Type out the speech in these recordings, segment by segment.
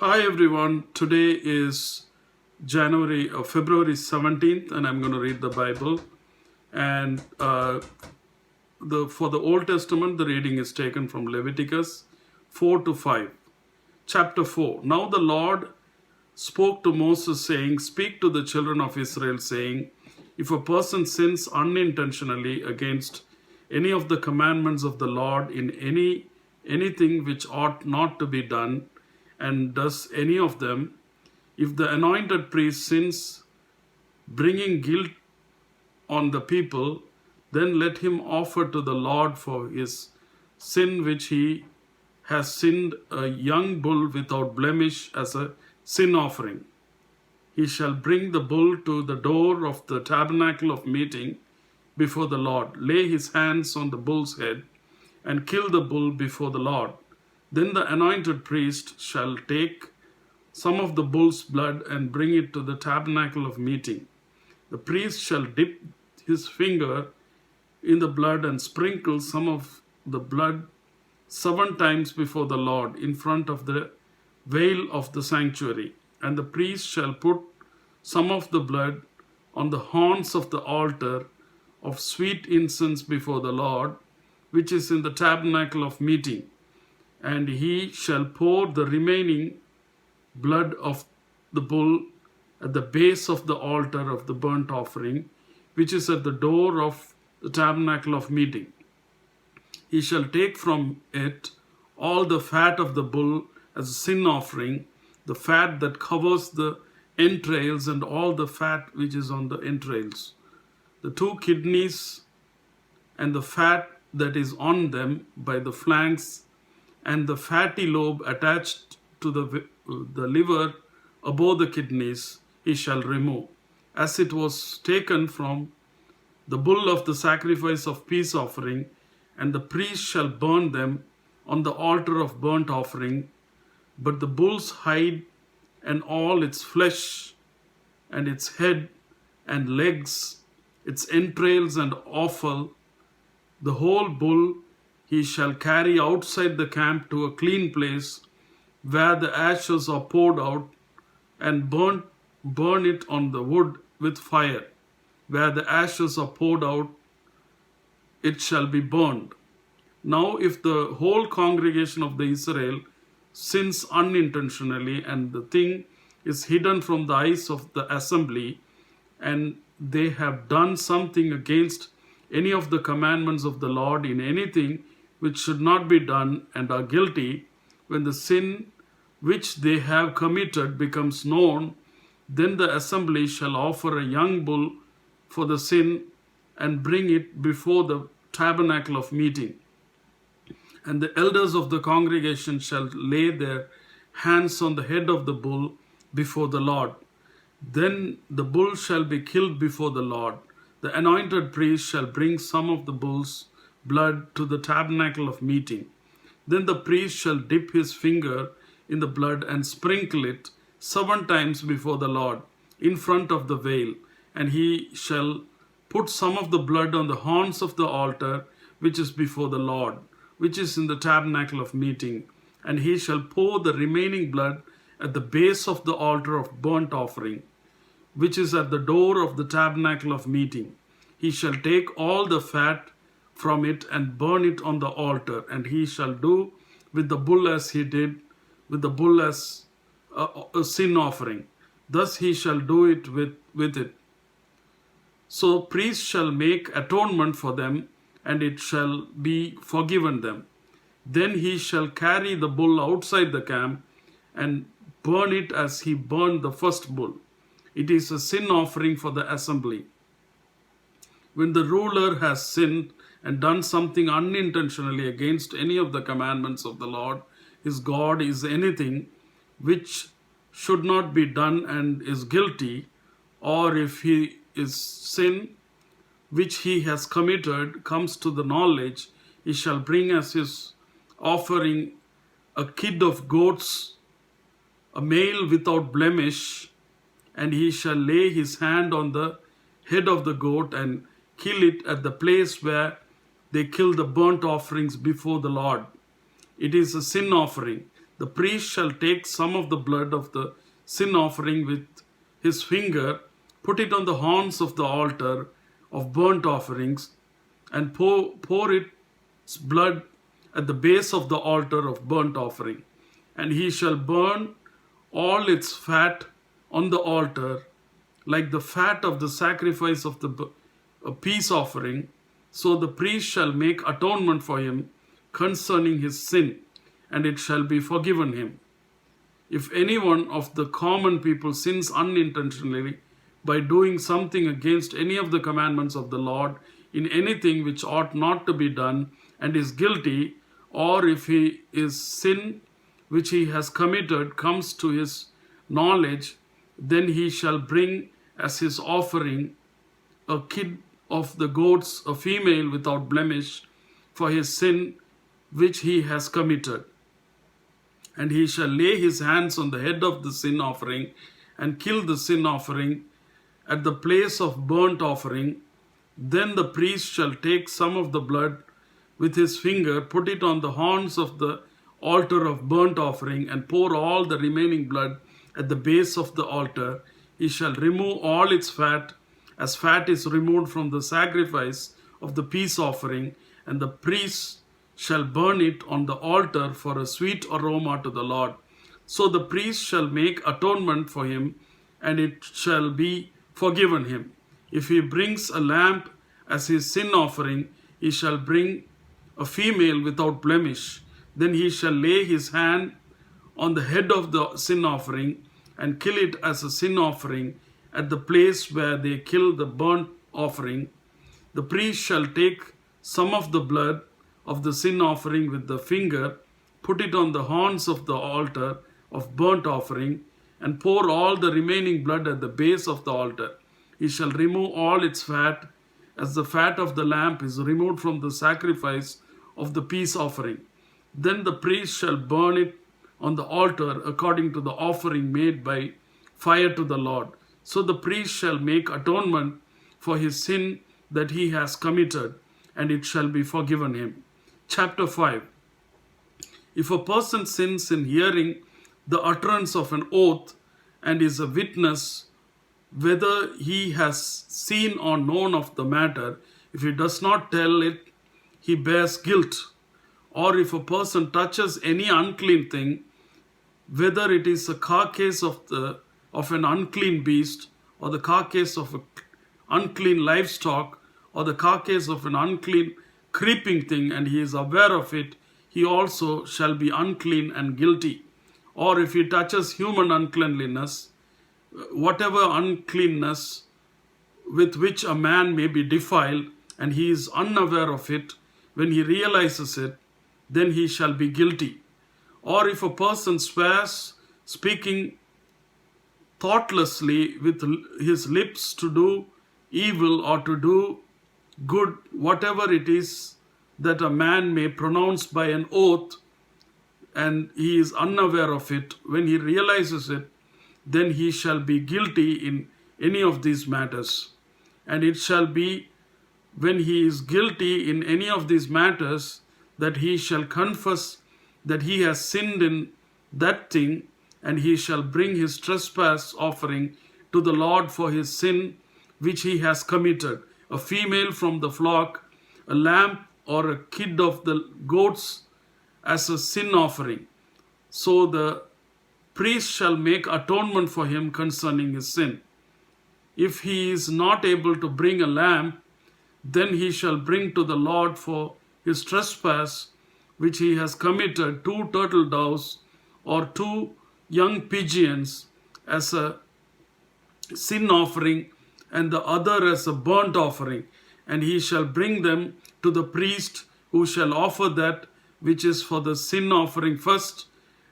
Hi everyone. Today is February 17th, and I'm going to read the Bible. And for the Old Testament, the reading is taken from Leviticus 4 to 5. Chapter 4. Now the Lord spoke to Moses, saying, "Speak to the children of Israel, saying, if a person sins unintentionally against any of the commandments of the Lord in anything which ought not to be done, and does any of them, if the anointed priest sins, bringing guilt on the people, then let him offer to the Lord for his sin which he has sinned a young bull without blemish as a sin offering. He shall bring the bull to the door of the tabernacle of meeting before the Lord, lay his hands on the bull's head, and kill the bull before the Lord. Then the anointed priest shall take some of the bull's blood and bring it to the tabernacle of meeting. The priest shall dip his finger in the blood and sprinkle some of the blood 7 times before the Lord in front of the veil of the sanctuary. And the priest shall put some of the blood on the horns of the altar of sweet incense before the Lord, which is in the tabernacle of meeting. And he shall pour the remaining blood of the bull at the base of the altar of the burnt offering, which is at the door of the tabernacle of meeting. He shall take from it all the fat of the bull as a sin offering, the fat that covers the entrails and all the fat which is on the entrails, the 2 kidneys and the fat that is on them by the flanks, and the fatty lobe attached to the liver above the kidneys he shall remove, as it was taken from the bull of the sacrifice of peace offering, and the priest shall burn them on the altar of burnt offering. But the bull's hide and all its flesh, and its head and legs, its entrails and offal, the whole bull he shall carry outside the camp to a clean place, where the ashes are poured out, and burn it on the wood with fire. Where the ashes are poured out, it shall be burned. Now if the whole congregation of the Israel sins unintentionally, and the thing is hidden from the eyes of the assembly, and they have done something against any of the commandments of the Lord in anything which should not be done, and are guilty, when the sin which they have committed becomes known, then the assembly shall offer a young bull for the sin, and bring it before the tabernacle of meeting. And the elders of the congregation shall lay their hands on the head of the bull before the Lord. Then the bull shall be killed before the Lord. The anointed priest shall bring some of the bull's blood to the tabernacle of meeting. Then the priest shall dip his finger in the blood and sprinkle it 7 times before the Lord in front of the veil. And he shall put some of the blood on the horns of the altar which is before the Lord, which is in the tabernacle of meeting. And he shall pour the remaining blood at the base of the altar of burnt offering, which is at the door of the tabernacle of meeting. He shall take all the fat from it and burn it on the altar, and he shall do with the bull as he did with the bull as a sin offering. Thus he shall do it with it. So priests shall make atonement for them, and it shall be forgiven them. Then he shall carry the bull outside the camp and burn it as he burned the first bull. It is a sin offering for the assembly. When the ruler has sinned and done something unintentionally against any of the commandments of the Lord his God, is anything which should not be done and is guilty, or if he is sin which he has committed comes to the knowledge, he shall bring as his offering a kid of goats, a male without blemish, and he shall lay his hand on the head of the goat and kill it at the place where they kill the burnt offerings before the Lord. It is a sin offering. the priest shall take some of the blood of the sin offering with his finger, put it on the horns of the altar of burnt offerings, and pour its blood at the base of the altar of burnt offering. And he shall burn all its fat on the altar, like the fat of the sacrifice of the peace offering. So the priest shall make atonement for him concerning his sin, and it shall be forgiven him. If anyone of the common people sins unintentionally by doing something against any of the commandments of the Lord in anything which ought not to be done, and is guilty, or if his sin which he has committed comes to his knowledge, then he shall bring as his offering a kid of the goats, a female without blemish, for his sin which he has committed. And he shall lay his hands on the head of the sin offering and kill the sin offering at the place of burnt offering. Then the priest shall take some of the blood with his finger, put it on the horns of the altar of burnt offering, and pour all the remaining blood at the base of the altar. He shall remove all its fat, as fat is removed from the sacrifice of the peace offering, and the priest shall burn it on the altar for a sweet aroma to the Lord. So the priest shall make atonement for him, and it shall be forgiven him. If he brings a lamb as his sin offering, he shall bring a female without blemish. Then he shall lay his hand on the head of the sin offering and kill it as a sin offering at the place where they kill the burnt offering. The priest shall take some of the blood of the sin offering with the finger, put it on the horns of the altar of burnt offering, and pour all the remaining blood at the base of the altar. He shall remove all its fat, as the fat of the lamb is removed from the sacrifice of the peace offering. Then the priest shall burn it on the altar according to the offering made by fire to the Lord. So the priest shall make atonement for his sin that he has committed, and it shall be forgiven him. Chapter 5. If a person sins in hearing the utterance of an oath and is a witness, whether he has seen or known of the matter, if he does not tell it, he bears guilt. Or if a person touches any unclean thing, whether it is a carcass of an unclean beast, or the carcass of an unclean livestock, or the carcass of an unclean creeping thing, and he is aware of it, he also shall be unclean and guilty. Or if he touches human uncleanliness, whatever uncleanness with which a man may be defiled, and he is unaware of it, when he realizes it, then he shall be guilty. Or if a person swears, speaking thoughtlessly with his lips to do evil or to do good, whatever it is that a man may pronounce by an oath, and he is unaware of it, when he realizes it, then he shall be guilty in any of these matters. And it shall be, when he is guilty in any of these matters, that he shall confess that he has sinned in that thing, and he shall bring his trespass offering to the Lord for his sin which he has committed, a female from the flock, a lamb or a kid of the goats as a sin offering. So the priest shall make atonement for him concerning his sin. If he is not able to bring a lamb, then he shall bring to the Lord for his trespass which he has committed 2 turtle doves or 2 young pigeons as a sin offering, and the other as a burnt offering. And he shall bring them to the priest, who shall offer that which is for the sin offering first,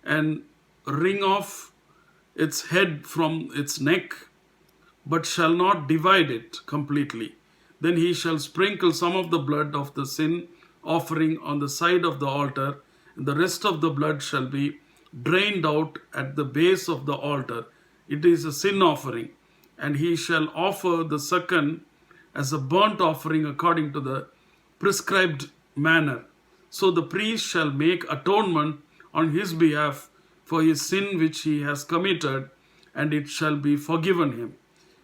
and wring off its head from its neck, but shall not divide it completely. Then he shall sprinkle some of the blood of the sin offering on the side of the altar, and the rest of the blood shall be drained out at the base of the altar. It is a sin offering. And he shall offer the second as a burnt offering according to the prescribed manner. So the priest shall make atonement on his behalf for his sin which he has committed, and it shall be forgiven him.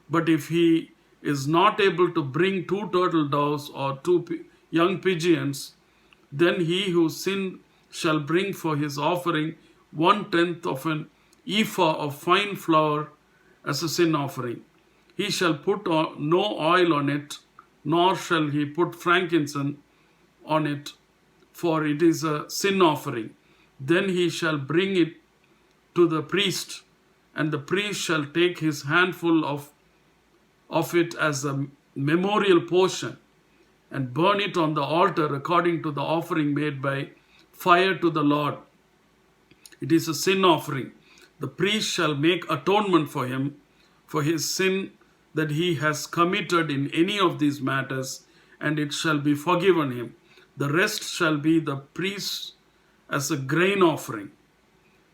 But if he is not able to bring 2 turtle doves or 2 young pigeons, then he who sinned shall bring for his offering 1/10 of an ephah of fine flour as a sin offering. He shall put no oil on it, nor shall he put frankincense on it, for it is a sin offering. Then he shall bring it to the priest, and the priest shall take his handful of it as a memorial portion, and burn it on the altar according to the offering made by fire to the Lord. It is a sin offering. The priest shall make atonement for him for his sin that he has committed in any of these matters, and it shall be forgiven him. The rest shall be the priest's as a grain offering.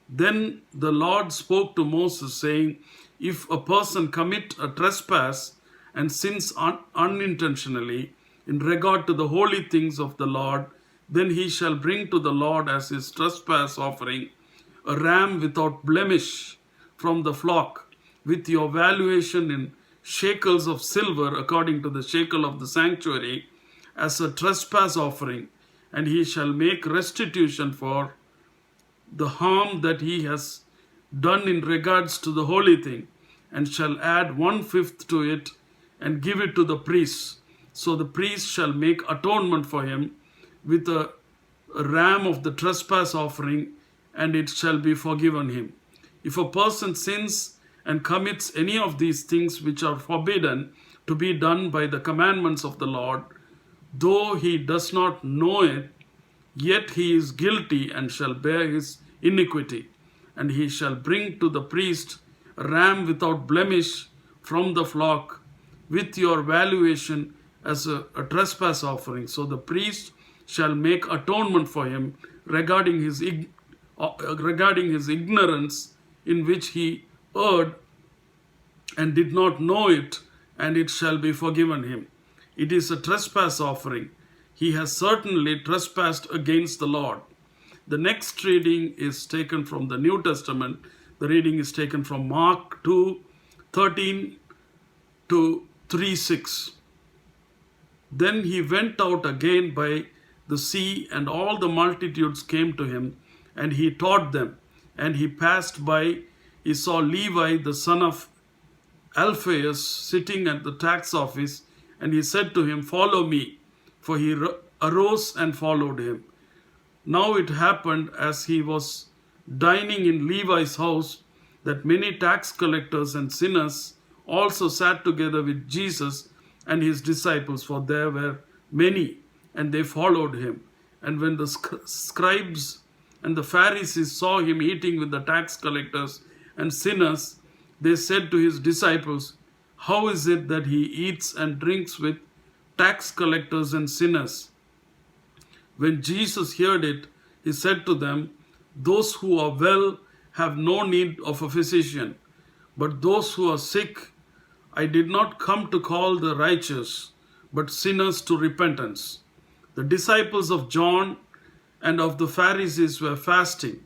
Then the Lord spoke to Moses, saying, if a person commit a trespass and sins unintentionally in regard to the holy things of the Lord, then he shall bring to the Lord as his trespass offering a ram without blemish from the flock, with your valuation in shekels of silver according to the shekel of the sanctuary, as a trespass offering, and he shall make restitution for the harm that he has done in regards to the holy thing, and shall add 1/5 to it and give it to the priest. So the priest shall make atonement for him with a ram of the trespass offering, and it shall be forgiven him. If a person sins and commits any of these things which are forbidden to be done by the commandments of the Lord, though he does not know it, yet he is guilty and shall bear his iniquity. And he shall bring to the priest a ram without blemish from the flock, with your valuation as a trespass offering. So the priest shall make atonement for him regarding his ignorance in which he erred and did not know it, and it shall be forgiven him. It is a trespass offering. He has certainly trespassed against the Lord. The next reading is taken from the New Testament. The reading is taken from Mark 2:13 to 3:6. Then he went out again by the sea, and all the multitudes came to him, and he taught them. And he passed by, he saw Levi, the son of Alphaeus, sitting at the tax office, and he said to him, follow me. For he arose and followed him. Now it happened, as he was dining in Levi's house, that many tax collectors and sinners also sat together with Jesus and his disciples, for there were many, and they followed him. And when the scribes and the Pharisees saw him eating with the tax collectors and sinners, they said to his disciples, how is it that he eats and drinks with tax collectors and sinners? When Jesus heard it, he said to them, those who are well have no need of a physician, but those who are sick. I did not come to call the righteous, but sinners to repentance. The disciples of John and of the Pharisees were fasting.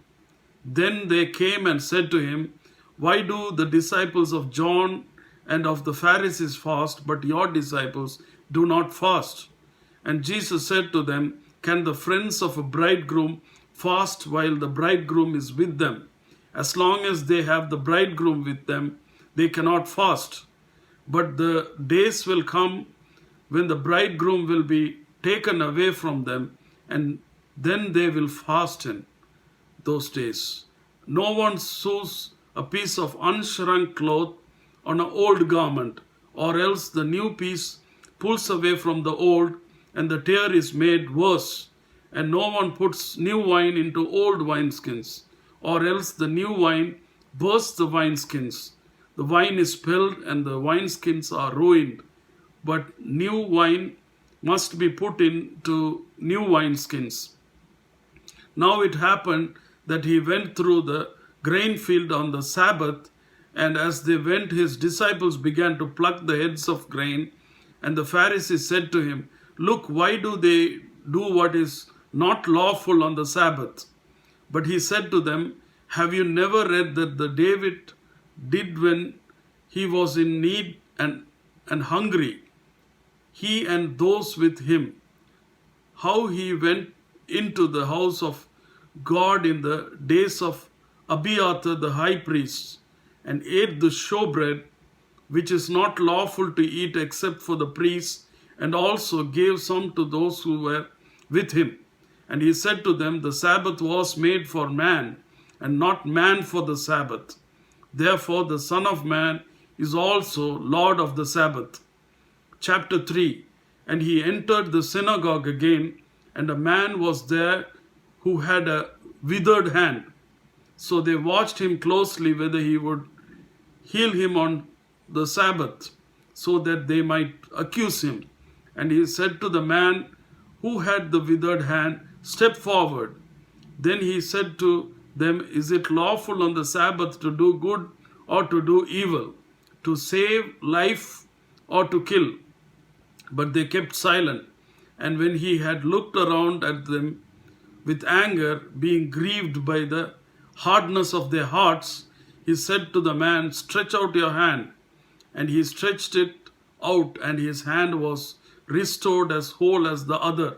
Then they came and said to him, why do the disciples of John and of the Pharisees fast, but your disciples do not fast? And Jesus said to them, can the friends of a bridegroom fast while the bridegroom is with them? As long as they have the bridegroom with them, they cannot fast. But the days will come when the bridegroom will be taken away from them, and then they will fast in those days. No one sews a piece of unshrunk cloth on an old garment, or else the new piece pulls away from the old, and the tear is made worse. And no one puts new wine into old wineskins, or else the new wine bursts the wineskins. The wine is spilled, and the wineskins are ruined. But new wine must be put into new wineskins. Now it happened that he went through the grain field on the Sabbath, and as they went, his disciples began to pluck the heads of grain. And the Pharisees said to him, look, why do they do what is not lawful on the Sabbath? But he said to them, Have you never read that the David did when he was in need and hungry, he and those with him, how he went into the house of God in the days of Abiathar the high priest, and ate the showbread, which is not lawful to eat except for the priests, and also gave some to those who were with him. And he said to them, the Sabbath was made for man, and not man for the Sabbath. Therefore the Son of Man is also Lord of the Sabbath. Chapter 3. And he entered the synagogue again, and a man was there who had a withered hand. So they watched him closely whether he would heal him on the Sabbath, so that they might accuse him. And he said to the man who had the withered hand, step forward. Then he said to them, is it lawful on the Sabbath to do good or to do evil, to save life or to kill? But they kept silent. And when he had looked around at them with anger, being grieved by the hardness of their hearts, he said to the man, stretch out your hand. And he stretched it out, and his hand was restored as whole as the other.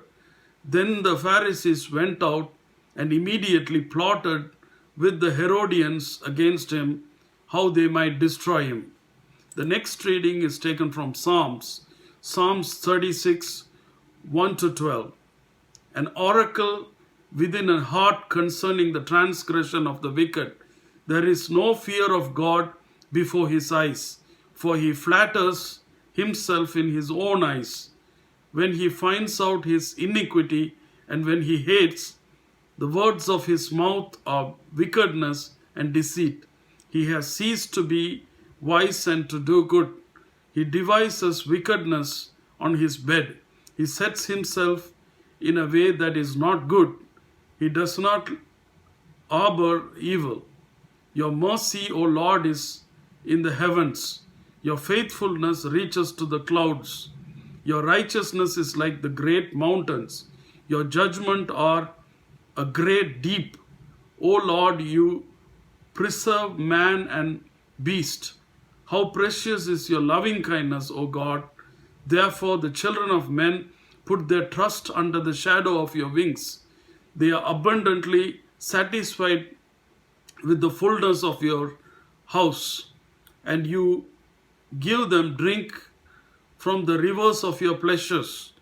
Then the Pharisees went out and immediately plotted with the Herodians against him, how they might destroy him. The next reading is taken from Psalms 36, 1-12. An oracle within a heart concerning the transgression of the wicked. There is no fear of God before his eyes, for he flatters himself in his own eyes. When he finds out his iniquity, and when he hates, the words of his mouth are wickedness and deceit. He has ceased to be wise and to do good. He devises wickedness on his bed. He sets himself in a way that is not good. He does not harbor evil. Your mercy, O Lord, is in the heavens. Your faithfulness reaches to the clouds. Your righteousness is like the great mountains. Your judgment are a great deep. O Lord, you preserve man and beast. How precious is your loving kindness, O God. Therefore the children of men put their trust under the shadow of your wings. They are abundantly satisfied with the fullness of your house, and you give them drink from the rivers of your pleasures.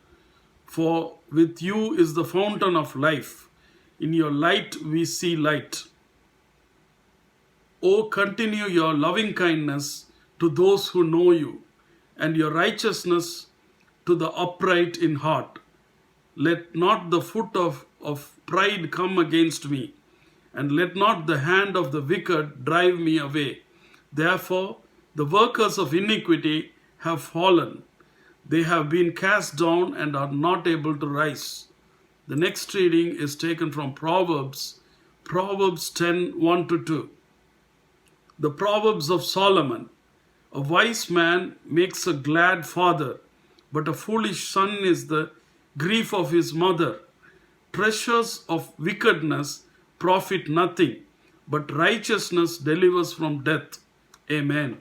For with you is the fountain of life. In your light we see light. O continue your loving kindness to those who know you, and your righteousness to the upright in heart. Let not the foot of pride come against me, and let not the hand of the wicked drive me away. Therefore the workers of iniquity have fallen. They have been cast down and are not able to rise. The next reading is taken from Proverbs 10, 1-2. The Proverbs of Solomon. A wise man makes a glad father, but a foolish son is the grief of his mother. Treasures of wickedness profit nothing, but righteousness delivers from death. Amen.